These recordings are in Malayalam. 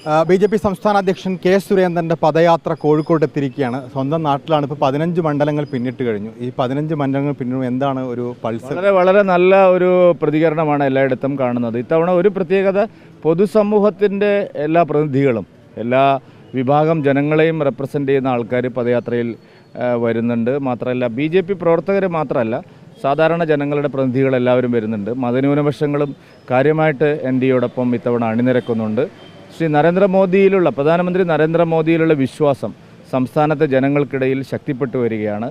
ബി.ജെ.പി. സംസ്ഥാന അധ്യക്ഷൻ കെ സുരേന്ദ്രൻ്റെ പദയാത്ര കോഴിക്കോട്ട് എത്തിയിരിക്കുകയാണ്. സ്വന്തം നാട്ടിലാണ്. ഇപ്പോൾ 15 മണ്ഡലങ്ങൾ പിന്നിട്ട് കഴിഞ്ഞു. ഈ 15 മണ്ഡലങ്ങൾ പിന്നിടും എന്താണ് ഒരു പൾസ്? വളരെ നല്ല ഒരു പ്രതികരണമാണ് എല്ലായിടത്തും കാണുന്നത്. ഇത്തവണ ഒരു പ്രത്യേകത, പൊതുസമൂഹത്തിൻ്റെ എല്ലാ പ്രതിനിധികളും എല്ലാ വിഭാഗം ജനങ്ങളെയും റെപ്രസെൻ്റ് ചെയ്യുന്ന ആൾക്കാർ പദയാത്രയിൽ വരുന്നുണ്ട്. മാത്രമല്ല ബി.ജെ.പി. പ്രവർത്തകർ മാത്രമല്ല, സാധാരണ ജനങ്ങളുടെ പ്രതിനിധികളെല്ലാവരും വരുന്നുണ്ട്. മതന്യൂനപക്ഷങ്ങളും കാര്യമായിട്ട് എൻ.ഡി.എയോടൊപ്പം ഇത്തവണ അണിനിരക്കുന്നുണ്ട്. ശ്രീ നരേന്ദ്രമോദിയിലുള്ള, പ്രധാനമന്ത്രി നരേന്ദ്രമോദിയിലുള്ള വിശ്വാസം സംസ്ഥാനത്തെ ജനങ്ങൾക്കിടയിൽ ശക്തിപ്പെട്ടു വരികയാണ്.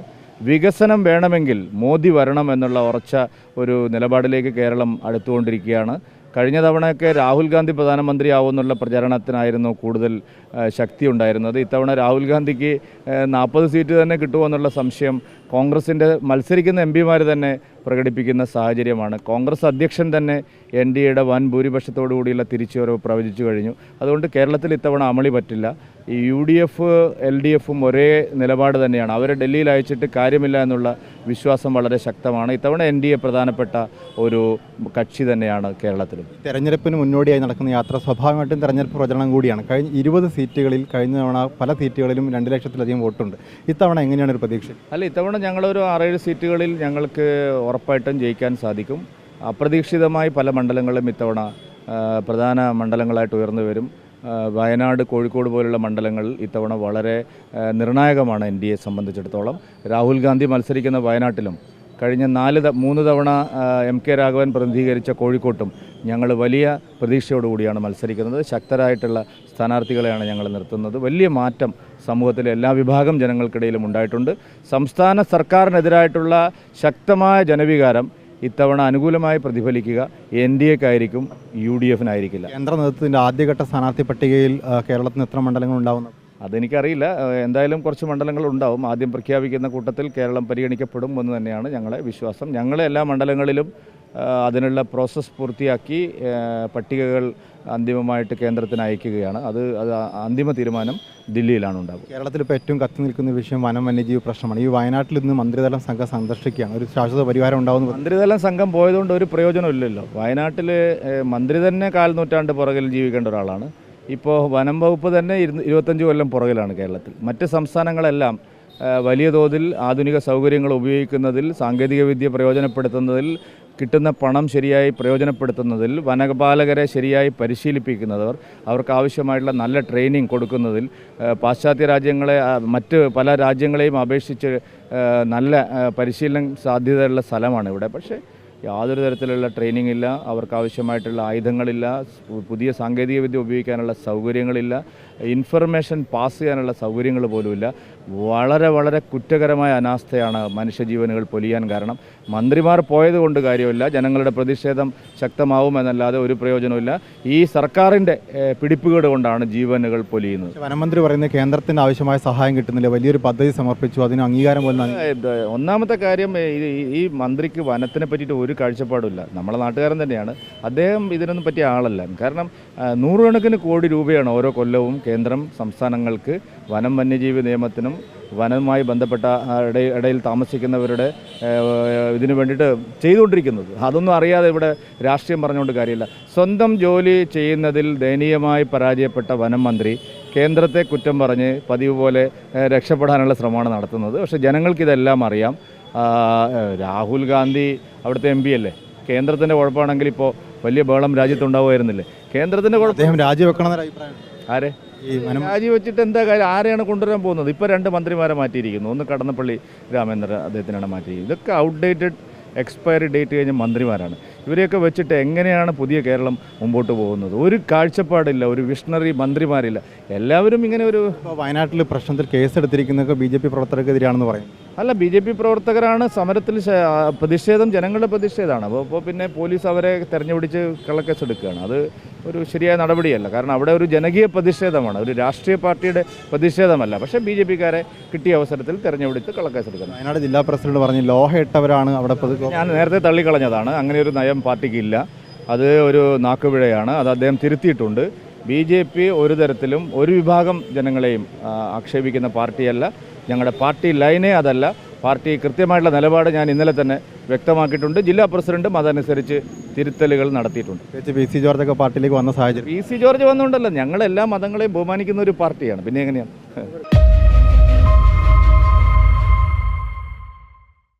വികസനം വേണമെങ്കിൽ മോദി വരണം എന്നുള്ള ഉറച്ച ഒരു നിലപാടിലേക്ക് കേരളം അടുത്തുകൊണ്ടിരിക്കുകയാണ്. കഴിഞ്ഞ തവണയൊക്കെ രാഹുൽ ഗാന്ധി പ്രധാനമന്ത്രിയാവുമെന്നുള്ള പ്രചരണത്തിനായിരുന്നു കൂടുതൽ ശക്തി ഉണ്ടായിരുന്നത്. ഇത്തവണ രാഹുൽ ഗാന്ധിക്ക് 40 സീറ്റ് തന്നെ കിട്ടുമെന്നുള്ള സംശയം കോൺഗ്രസിൻ്റെ മത്സരിക്കുന്ന എം.പിമാർ തന്നെ പ്രകടിപ്പിക്കുന്ന സാഹചര്യമാണ്. കോൺഗ്രസ് അധ്യക്ഷൻ തന്നെ എൻ.ഡി.എയുടെ വൻ ഭൂരിപക്ഷത്തോടു കൂടിയുള്ള തിരിച്ചുവരവ് പ്രവചിച്ചു കഴിഞ്ഞു. അതുകൊണ്ട് കേരളത്തിൽ ഇത്തവണ അമളി പറ്റില്ല. ഈ UDF LDFും ഒരേ നിലപാട് തന്നെയാണ്. അവരെ ഡൽഹിയിൽ അയച്ചിട്ട് കാര്യമില്ല എന്നുള്ള വിശ്വാസം വളരെ ശക്തമാണ്. ഇത്തവണ NDA പ്രധാനപ്പെട്ട ഒരു കക്ഷി തന്നെയാണ് കേരളത്തിലും. തെരഞ്ഞെടുപ്പിന് മുന്നോടിയായി നടക്കുന്ന യാത്ര സ്വാഭാവികമായിട്ടും തെരഞ്ഞെടുപ്പ് പ്രചരണം കൂടിയാണ്. കഴിഞ്ഞ 20 സീറ്റുകളിൽ കഴിഞ്ഞ തവണ പല സീറ്റുകളിലും 2 ലക്ഷത്തിലധികം വോട്ടുണ്ട്. ഇത്തവണ എങ്ങനെയാണ് ഒരു പ്രതീക്ഷ? ഇത്തവണ ഞങ്ങളൊരു 6-7 സീറ്റുകളിൽ ഞങ്ങൾക്ക് ഉറപ്പായിട്ടും ജയിക്കാൻ സാധിക്കും. അപ്രതീക്ഷിതമായി പല മണ്ഡലങ്ങളും ഇത്തവണ പ്രധാന മണ്ഡലങ്ങളായിട്ട് ഉയർന്നു വരും. വയനാട്, കോഴിക്കോട് പോലുള്ള മണ്ഡലങ്ങൾ ഇത്തവണ വളരെ നിർണായകമാണ് NDA സംബന്ധിച്ചിടത്തോളം. രാഹുൽ ഗാന്ധി മത്സരിക്കുന്ന വയനാട്ടിലും കഴിഞ്ഞ 3 തവണ MK രാഘവൻ പ്രതിനിധീകരിച്ച കോഴിക്കോട്ടും ഞങ്ങൾ വലിയ പ്രതീക്ഷയോടുകൂടിയാണ് മത്സരിക്കുന്നത്. ശക്തരായിട്ടുള്ള സ്ഥാനാർത്ഥികളെയാണ് ഞങ്ങൾ നിർത്തുന്നത്. വലിയ മാറ്റം സമൂഹത്തിലെ എല്ലാ വിഭാഗം ജനങ്ങൾക്കിടയിലും ഉണ്ടായിട്ടുണ്ട്. സംസ്ഥാന സർക്കാരിനെതിരായിട്ടുള്ള ശക്തമായ ജനവികാരം ഇത്തവണ അനുകൂലമായി പ്രതിഫലിക്കുക NDAക്കായിരിക്കും, UDFനായിരിക്കില്ല. കേന്ദ്ര നേതൃത്വത്തിൻ്റെ ആദ്യഘട്ട സ്ഥാനാർത്ഥി പട്ടികയിൽ കേരളത്തിന് എത്ര മണ്ഡലങ്ങൾ ഉണ്ടാവുന്നത്? അതെനിക്കറിയില്ല. എന്തായാലും കുറച്ച് മണ്ഡലങ്ങൾ ഉണ്ടാവും. ആദ്യം പ്രഖ്യാപിക്കുന്ന കൂട്ടത്തിൽ കേരളം പരിഗണിക്കപ്പെടും എന്ന് തന്നെയാണ് ഞങ്ങളെ വിശ്വാസം. ഞങ്ങളെ എല്ലാ മണ്ഡലങ്ങളിലും അതിനുള്ള പ്രോസസ്സ് പൂർത്തിയാക്കി പട്ടികകൾ അന്തിമമായിട്ട് കേന്ദ്രത്തിന് അയക്കുകയാണ്. അത് അന്തിമ തീരുമാനം ദില്ലിയിലാണ് ഉണ്ടാകുക. കേരളത്തിൽ ഇപ്പോൾ ഏറ്റവും കത്തി നിൽക്കുന്ന വിഷയം വനം വന്യജീവി പ്രശ്നമാണ്. ഈ വയനാട്ടിൽ ഇന്ന് മന്ത്രിതലം സംഘം സന്ദർശിക്കുകയാണ്. ഒരു ശാശ്വത പരിഹാരം ഉണ്ടാകുന്നു. മന്ത്രിതലം സംഘം പോയതുകൊണ്ട് ഒരു പ്രയോജനമില്ലല്ലോ. വയനാട്ടിൽ മന്ത്രി തന്നെ 4 നൂറ്റാണ്ട് പുറകിൽ ജീവിക്കേണ്ട ഒരാളാണ്. ഇപ്പോൾ വനം വകുപ്പ് തന്നെ 25 കൊല്ലം പുറകിലാണ് കേരളത്തിൽ. മറ്റ് സംസ്ഥാനങ്ങളെല്ലാം വലിയ തോതിൽ ആധുനിക സൗകര്യങ്ങൾ ഉപയോഗിക്കുന്നതിൽ, സാങ്കേതികവിദ്യ പ്രയോജനപ്പെടുത്തുന്നതിൽ, കിട്ടുന്ന പണം ശരിയായി പ്രയോജനപ്പെടുത്തുന്നതിൽ, വനപാലകരെ ശരിയായി പരിശീലിപ്പിക്കുന്നവർ, അവർക്ക് ആവശ്യമായിട്ടുള്ള നല്ല ട്രെയിനിങ് കൊടുക്കുന്നതിൽ പാശ്ചാത്യ രാജ്യങ്ങളെ, മറ്റ് പല രാജ്യങ്ങളെയും അപേക്ഷിച്ച് നല്ല പരിശീലനം സാധ്യതയുള്ള സ്ഥലമാണ് ഇവിടെ. പക്ഷേ യാതൊരു തരത്തിലുള്ള ട്രെയിനിങ് ഇല്ല, അവർക്ക് ആവശ്യമായിട്ടുള്ള ആയുധങ്ങളില്ല, പുതിയ സാങ്കേതികവിദ്യ ഉപയോഗിക്കാനുള്ള സൗകര്യങ്ങളില്ല, ഇൻഫർമേഷൻ പാസ് ചെയ്യാനുള്ള സൗകര്യങ്ങൾ പോലുമില്ല. വളരെ വളരെ കുറ്റകരമായ അനാസ്ഥയാണ് മനുഷ്യജീവനുകൾ പൊലിയാൻ കാരണം. മന്ത്രിമാർ പോയത് കൊണ്ട് കാര്യമില്ല. ജനങ്ങളുടെ പ്രതിഷേധം ശക്തമാവുമെന്നല്ലാതെ ഒരു പ്രയോജനമില്ല. ഈ സർക്കാരിൻ്റെ പിടിപ്പുകേട് കൊണ്ടാണ് ജീവനുകൾ പൊലിയുന്നത്. വനമന്ത്രി പറയുന്നത് കേന്ദ്രത്തിന് ആവശ്യമായ സഹായം കിട്ടുന്നില്ല. വലിയൊരു പദ്ധതി സമർപ്പിച്ചു, അതിന് അംഗീകാരം പോലും. ഒന്നാമത്തെ കാര്യം, ഈ മന്ത്രിക്ക് വനത്തിനെ പറ്റിയിട്ട് ഒരു കാഴ്ചപ്പാടുമില്ല. നമ്മളെ നാട്ടുകാരൻ തന്നെയാണ് അദ്ദേഹം. ഇതിനൊന്നും പറ്റിയ ആളല്ല. കാരണം 100 കണക്കിന് കോടി രൂപയാണ് ഓരോ കൊല്ലവും കേന്ദ്രം സംസ്ഥാനങ്ങൾക്ക് വനം വന്യജീവി നിയമത്തിനും വനവുമായി ബന്ധപ്പെട്ട ഇടയിൽ താമസിക്കുന്നവരുടെ ഇതിനു വേണ്ടിയിട്ട് ചെയ്തുകൊണ്ടിരിക്കുന്നത്. അതൊന്നും അറിയാതെ ഇവിടെ രാഷ്ട്രീയം പറഞ്ഞുകൊണ്ട് കാര്യമില്ല. സ്വന്തം ജോലി ചെയ്യുന്നതിൽ ദയനീയമായി പരാജയപ്പെട്ട വനം മന്ത്രി കേന്ദ്രത്തെ കുറ്റം പറഞ്ഞ് പതിവ് പോലെ രക്ഷപ്പെടാനുള്ള ശ്രമമാണ് നടത്തുന്നത്. പക്ഷേ ജനങ്ങൾക്കിതെല്ലാം അറിയാം. രാഹുൽ ഗാന്ധി അവിടുത്തെ MP അല്ലേ. കേന്ദ്രത്തിൻ്റെ കുഴപ്പമാണെങ്കിൽ ഇപ്പോൾ വലിയ ബഹളം രാജ്യത്തുണ്ടാവുമായിരുന്നില്ലേ. കേന്ദ്രത്തിൻ്റെ കുഴപ്പം രാജിവെക്കണമെന്നൊരു അഭിപ്രായം. ആരെ രാജിവെച്ചിട്ട് എന്താ കാര്യം? ആരെയാണ് കൊണ്ടുവരാൻ പോകുന്നത്? ഇപ്പോൾ 2 മന്ത്രിമാരെ മാറ്റിയിരിക്കുന്നു. ഒന്ന് കടന്നപ്പള്ളി രാമേന്ദ്രൻ, അദ്ദേഹത്തിനാണ് മാറ്റിയിരിക്കുന്നത്. ഇതൊക്കെ ഔട്ട്ഡേറ്റഡ്, എക്സ്പയറി ഡേറ്റ് കഴിഞ്ഞ മന്ത്രിമാരാണ്. ഇവരെയൊക്കെ വെച്ചിട്ട് എങ്ങനെയാണ് പുതിയ കേരളം മുമ്പോട്ട് പോകുന്നത്? ഒരു കാഴ്ചപ്പാടില്ല, ഒരു വിഷണറി മന്ത്രിമാരില്ല. എല്ലാവരും ഇങ്ങനെ ഒരു വയനാട്ടിൽ പ്രശ്നത്തിൽ കേസെടുത്തിരിക്കുന്നതൊക്കെ BJP പ്രവർത്തകർക്കെതിരാണെന്ന് പറയും. അല്ല, BJP പ്രവർത്തകരാണ് സമരത്തിൽ പ്രതിഷേധം, ജനങ്ങളുടെ പ്രതിഷേധമാണ്. അപ്പോൾ പിന്നെ പോലീസ് അവരെ തെരഞ്ഞുപിടിച്ച് കള്ളക്കേസ് എടുക്കുകയാണ്. അത് ഒരു ശരിയായ നടപടിയല്ല. കാരണം അവിടെ ഒരു ജനകീയ പ്രതിഷേധമാണ്, ഒരു രാഷ്ട്രീയ പാർട്ടിയുടെ പ്രതിഷേധമല്ല. പക്ഷേ BJPക്കാരെ കിട്ടിയ അവസരത്തിൽ തെരഞ്ഞെടുത്ത് കള്ളക്കേസ് എടുക്കണം. വയനാട് ജില്ലാ പ്രസിഡന്റ് പറഞ്ഞു ലോഹ ഇട്ടവരാണ് അവിടെ. ഞാൻ നേരത്തെ തള്ളിക്കളഞ്ഞതാണ്. അങ്ങനെ ഒരു നയം പാർട്ടിക്കില്ല. അത് ഒരു നാക്കുപിഴയാണ്. അത് അദ്ദേഹം തിരുത്തിയിട്ടുണ്ട്. BJP ഒരു തരത്തിലും ഒരു വിഭാഗം ജനങ്ങളെയും ആക്ഷേപിക്കുന്ന പാർട്ടിയല്ല. ഞങ്ങളുടെ പാർട്ടി ലൈനേ അതല്ല. പാർട്ടി കൃത്യമായിട്ടുള്ള നിലപാട് ഞാൻ ഇന്നലെ തന്നെ വ്യക്തമാക്കിയിട്ടുണ്ട്. ജില്ലാ പ്രസിഡന്റും അതനുസരിച്ച് തിരുത്തലുകൾ നടത്തിയിട്ടുണ്ട്. പ്രത്യേകിച്ച് പി സി ജോർജൊക്കെ പാർട്ടിയിലേക്ക് വന്ന സാഹചര്യം. പി സി ജോർജ് വന്നുകൊണ്ടല്ല, ഞങ്ങളെല്ലാ മതങ്ങളെയും ബഹുമാനിക്കുന്ന ഒരു പാർട്ടിയാണ്. പിന്നെ എങ്ങനെയാണ്?